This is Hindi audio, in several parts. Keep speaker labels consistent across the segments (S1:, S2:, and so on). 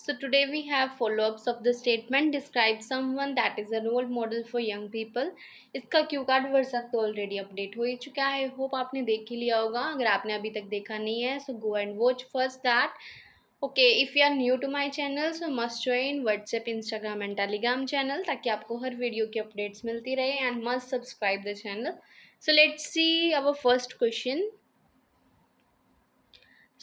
S1: So today we have follow-ups of the statement describe someone that is a role model for young people. इसका क्यू कार्ड वर्जन तो ऑलरेडी अपडेट हो ही चुका है. होप आपने देख ही लिया होगा. अगर आपने अभी तक देखा नहीं है so go and watch first that. Okay, if you are new to my channel so must join WhatsApp, Instagram and Telegram channel ताकि आपको हर वीडियो की अपडेट्स मिलती रहे and must subscribe the channel. So let's see our first question.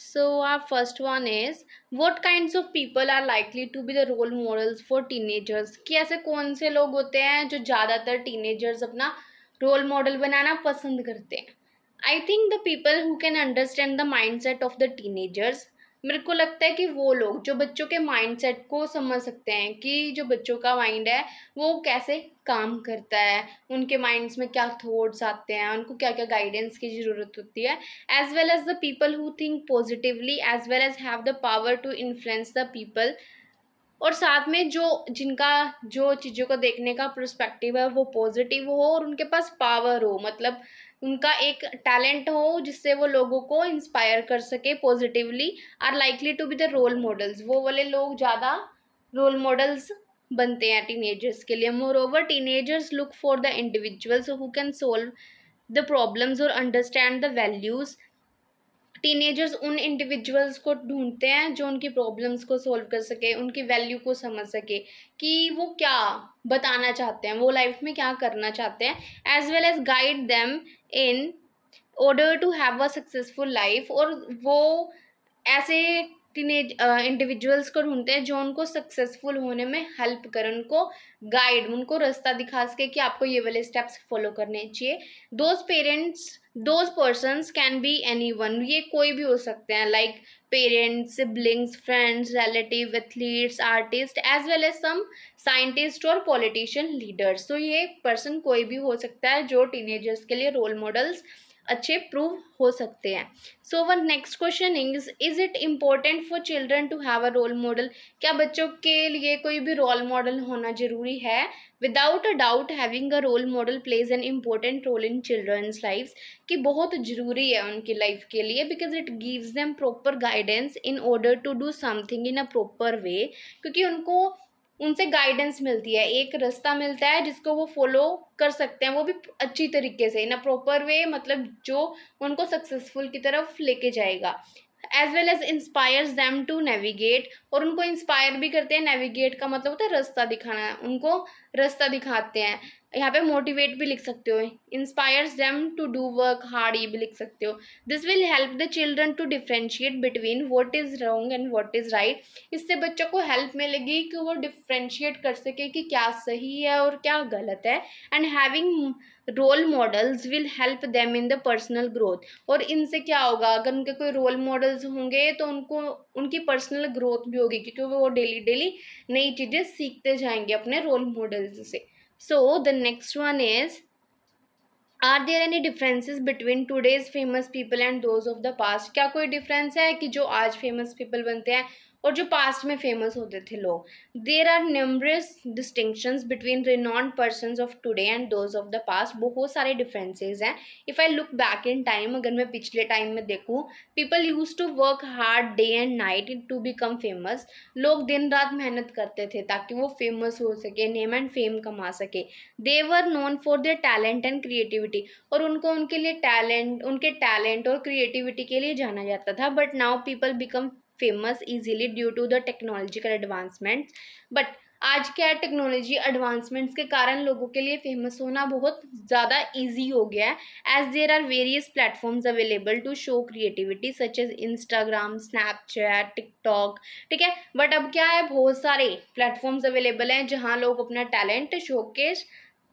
S1: So our first one is what kinds of people are likely to be the role models for teenagers? कि ऐसे कौन से लोग होते हैं जो ज़्यादातर टीनेजर्स अपना रोल मॉडल बनाना पसंद करते हैं. I think the people who can understand the mind set of the teenagers. मेरे को लगता है कि वो लोग जो बच्चों के माइंड सेट को समझ सकते हैं कि जो बच्चों का माइंड है वो कैसे काम करता है, उनके माइंड्स में क्या थॉट्स आते हैं, उनको क्या क्या गाइडेंस की ज़रूरत होती है, as well as the people who think positively as well as have the power to influence the people. और साथ में जो जिनका जो चीज़ों को देखने का पर्सपेक्टिव है वो पॉजिटिव हो और उनके पास पावर हो, मतलब उनका एक टैलेंट हो जिससे वो लोगों को इंस्पायर कर सके positively, are likely to be the role models. वो वाले लोग ज़्यादा रोल मॉडल्स बनते हैं टीनेजर्स के लिए. More over teenagers look for the individuals who can solve the problems और अंडरस्टैंड द वैल्यूज़. टीनेजर्स उन इंडिविजुअल्स को ढूंढते हैं जो उनकी प्रॉब्लम्स को सॉल्व कर सके, उनकी वैल्यू को समझ सके कि वो क्या बताना चाहते हैं, वो लाइफ में क्या करना चाहते हैं, as well as guide them in order to have a successful life. और वो ऐसे टीनेज इंडिविजुअल्स को ढूंढते हैं जो उनको सक्सेसफुल होने में हेल्प करें, उनको गाइड, उनको रास्ता दिखा सके कि आपको ये वाले स्टेप्स फॉलो करने चाहिए. Those persons can be anyone. ये कोई भी हो सकते हैं, like parents, siblings, friends, relative, athletes, artist as well as some scientist और पॉलिटिशियन लीडर्स. तो ये पर्सन कोई भी हो सकता है जो टीनेजर्स के लिए रोल मॉडल्स अच्छे प्रूव हो सकते हैं. So one next question is it important for children to have a role model? क्या बच्चों के लिए कोई भी रोल मॉडल होना जरूरी है? Without a doubt having a role model plays an important role in children's life. कि बहुत ज़रूरी है उनकी लाइफ के लिए, because it gives them proper guidance in order to do something in a proper way. क्योंकि उनको उनसे गाइडेंस मिलती है, एक रास्ता मिलता है जिसको वो फॉलो कर सकते हैं, वो भी अच्छी तरीके से इन अ प्रॉपर वे, मतलब जो उनको सक्सेसफुल की तरफ लेके जाएगा. As well as inspires them to navigate. और उनको इंस्पायर भी करते हैं. नेविगेट का मतलब होता है रास्ता दिखाना, उनको रास्ता दिखाते हैं. यहाँ पे मोटिवेट भी लिख सकते हो, inspires them to do work hard, ये भी लिख सकते हो. This will help the children to differentiate between what is wrong and what is right. इससे बच्चों को हेल्प मिलेगी कि वो डिफ्रेंशिएट कर सके कि क्या सही है और क्या गलत है. And having role models will help them in the personal growth. और इनसे क्या होगा, अगर उनके कोई रोल मॉडल्स होंगे तो उनको उनकी पर्सनल ग्रोथ भी होगी, क्योंकि वो डेली डेली नई चीज़ें सीखते जाएंगे अपने रोल मॉडल्स से. So the next one is, are there any differences between today's famous people and those of the past? क्या कोई डिफरेंस है कि जो आज फेमस पीपल बनते हैं और जो पास्ट में फेमस होते थे लोग? There are numerous distinctions between renowned persons of today and those of the past. बहुत सारे डिफरेंसेस हैं. If I look back in time, अगर मैं पिछले टाइम में देखूँ, people use to work hard day and night to become famous. लोग दिन रात मेहनत करते थे ताकि वो फेमस हो सके, नेम एंड फेम कमा सके. They were known for their talent and creativity. और उनको उनके टैलेंट और क्रिएटिविटी के लिए जाना जाता था. But now people become famous easily due to the technological advancements. But आज क्या है, टेक्नोलॉजी एडवांसमेंट्स के कारण लोगों के लिए फेमस होना बहुत ज़्यादा ईजी हो गया है, as there are various platforms available to show creativity such as Instagram, Snapchat, TikTok. ठीक है, बट अब क्या है, बहुत सारे प्लेटफॉर्म्स अवेलेबल हैं जहाँ लोग अपना टैलेंट शोकेस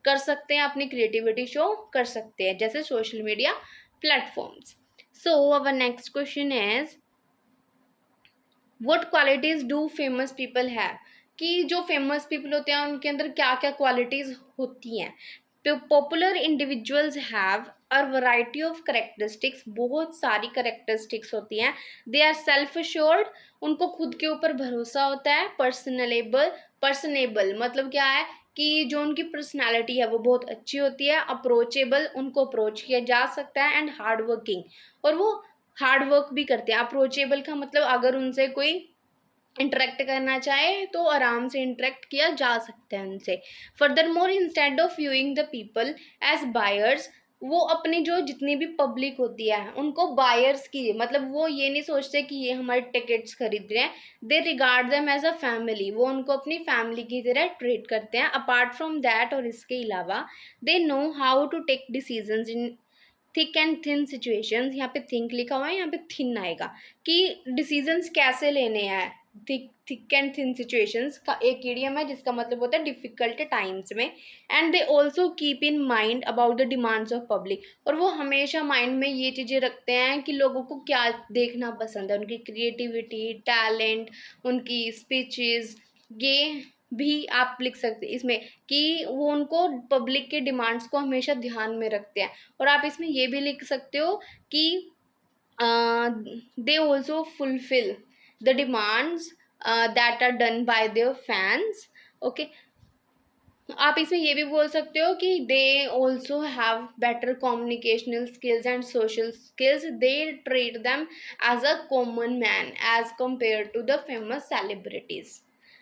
S1: कर सकते हैं, अपनी क्रिएटिविटी शो कर सकते हैं, जैसे social media platforms. So our next question is what qualities do famous people have? कि जो फेमस पीपल होते हैं उनके अंदर क्या क्या क्वालिटीज होती हैं. Popular individuals have a variety of characteristics. बहुत सारी करेक्टरिस्टिक्स होती हैं. They are self assured. उनको खुद के ऊपर भरोसा होता है. पर्सनेबल मतलब क्या है कि जो उनकी पर्सनालिटी है वो बहुत अच्छी होती है. अप्रोचेबल, उनको अप्रोच किया जा सकता है. एंड हार्ड वर्किंग, और वो हार्ड वर्क भी करते हैं. अप्रोचेबल का मतलब अगर उनसे कोई इंटरेक्ट करना चाहे तो आराम से इंटरेक्ट किया जा सकता है उनसे। Furthermore instead of viewing the people as buyers, वो अपनी जो जितनी भी पब्लिक होती है उनको बायर्स की, मतलब वो ये नहीं सोचते कि ये हमारे टिकट्स खरीद रहे हैं, they regard them as a family, वो उनको अपनी फैमिली की तरह ट्रीट करते हैं। अपार्ट फ्रॉम दैट, और इसके अलावा, they know how to take decisions in thick and thin situations. यहाँ पे थिंक लिखा हुआ है, यहाँ पे थिन आएगा, कि डिसीजंस कैसे लेने हैं थिक एंड थिन सिचुएशंस का एक इडियम है जिसका मतलब होता है डिफिकल्ट टाइम्स में। And they also keep in mind about the demands of public, और वो हमेशा माइंड में ये चीज़ें रखते हैं कि लोगों को क्या देखना पसंद है, उनकी क्रिएटिविटी, टैलेंट, उनकी स्पीचेस, ये भी आप लिख सकते हैं इसमें कि वो उनको पब्लिक के डिमांड्स को हमेशा ध्यान में रखते हैं। और आप इसमें ये भी लिख सकते हो कि they also fulfil the demands that are done by their fans. Okay, आप इसमें ये भी बोल सकते हो कि they also have better communicational skills and social skills, they treat them as a common man as compare to the famous celebrities.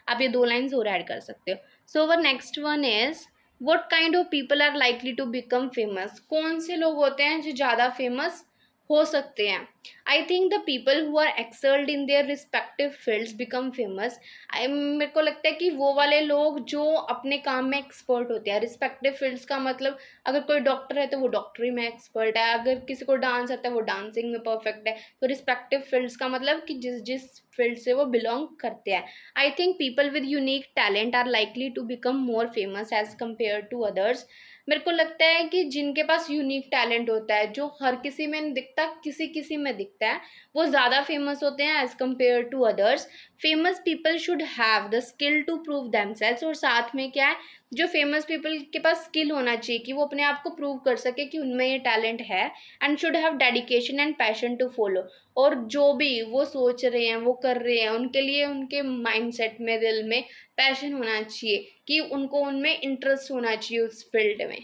S1: आप ये दो लाइन्स और ऐड कर सकते हो। So our next one is what kind of people are likely to become famous, कौन से लोग होते हैं जो ज़्यादा फेमस हो सकते हैं। I think the people who are excelled in their respective fields become famous. मेरे को लगता है कि वो वाले लोग जो अपने काम में एक्सपर्ट होते हैं, रिस्पेक्टिव फील्ड्स का मतलब अगर कोई डॉक्टर है तो वो डॉक्टरी में एक्सपर्ट है, अगर किसी को डांस आता है वो डांसिंग में परफेक्ट है। तो रिस्पेक्टिव फील्ड्स का मतलब कि जिस जिस फील्ड से वो बिलोंग करते हैं। I think people with unique talent are likely to become more famous as compare to others. मेरे को लगता है कि जिनके पास यूनिक टैलेंट होता है जो हर किसी में नहीं दिखता, किसी किसी में दिखता है, वो ज़्यादा फेमस होते हैं as compare to others. Famous people should have the skill to prove themselves, और साथ में क्या है, जो फेमस पीपल के पास स्किल होना चाहिए कि वो अपने आप को प्रूव कर सके कि उनमें ये टैलेंट है। And should have dedication and passion to follow, और जो भी वो सोच रहे हैं वो कर रहे हैं उनके लिए उनके माइंडसेट में, दिल में पैशन होना चाहिए कि उनको उनमें इंटरेस्ट होना चाहिए उस फील्ड में,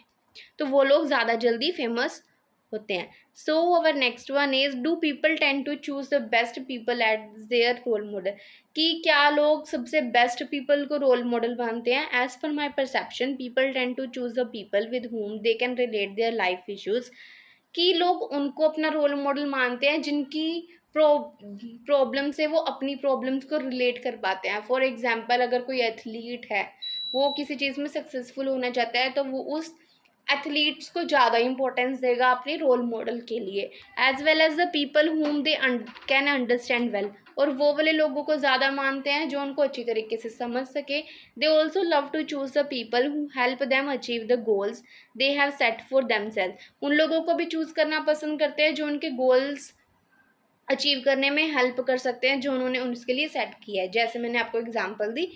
S1: तो वो लोग ज़्यादा जल्दी फेमस होते हैं। So our next one is do people tend to choose the best people as their role model, कि क्या लोग सबसे बेस्ट पीपल को रोल मॉडल मानते हैं। As per my perception people tend to choose the people with whom they can relate their life issues, कि लोग उनको अपना रोल मॉडल मानते हैं जिनकी प्रॉब्लम से वो अपनी प्रॉब्लम्स को रिलेट कर पाते हैं। फॉर एग्जाम्पल, अगर कोई एथलीट है, वो किसी चीज़ में सक्सेसफुल होना चाहता है, तो वो उस एथलीट्स को ज़्यादा इंपॉर्टेंस देगा अपने रोल मॉडल के लिए। As well as the people whom they can understand well, और वो वाले लोगों को ज़्यादा मानते हैं जो उनको अच्छी तरीके से समझ सके। They also love to choose the people who help them achieve the goals they have set for themself, उन लोगों को भी चूज़ करना पसंद करते हैं जो उनके गोल्स अचीव करने में हेल्प कर सकते हैं जो उन्होंने उसके लिए सेट किया है। जैसे मैंने आपको एग्जांपल दी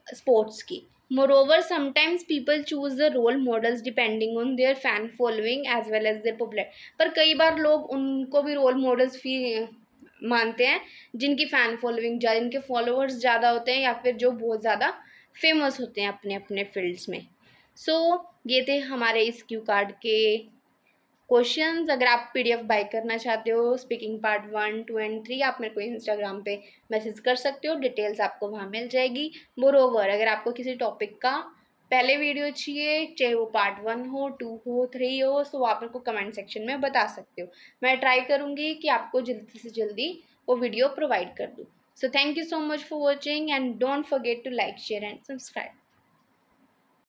S1: स्पोर्ट्स की। Moreover sometimes people choose the role models depending on their fan following as well as their popular, पर कई बार लोग उनको भी रोल मॉडल्स मानते हैं जिनकी फ़ैन फॉलोइंग ज़्यादा, जिनके फॉलोअर्स ज़्यादा होते हैं, या फिर जो बहुत ज़्यादा फेमस होते हैं अपने अपने फील्ड्स में। सो ये थे हमारे इस क्यू कार्ड के क्वेश्चंस। अगर आप पीडीएफ बाय करना चाहते हो स्पीकिंग पार्ट 1, 2 एंड 3, आप मेरे को इंस्टाग्राम पे मैसेज कर सकते हो, डिटेल्स आपको वहाँ मिल जाएगी। मोरोवर, अगर आपको किसी टॉपिक का पहले वीडियो चाहिए, चाहे वो पार्ट 1 हो, 2 हो, 3 हो, तो आप मेरे को कमेंट सेक्शन में बता सकते हो। मैं ट्राई करूँगी कि आपको जल्दी से जल्दी वो वीडियो प्रोवाइड कर दूँ। So thank you so much for watching and don't forget to like, share and subscribe.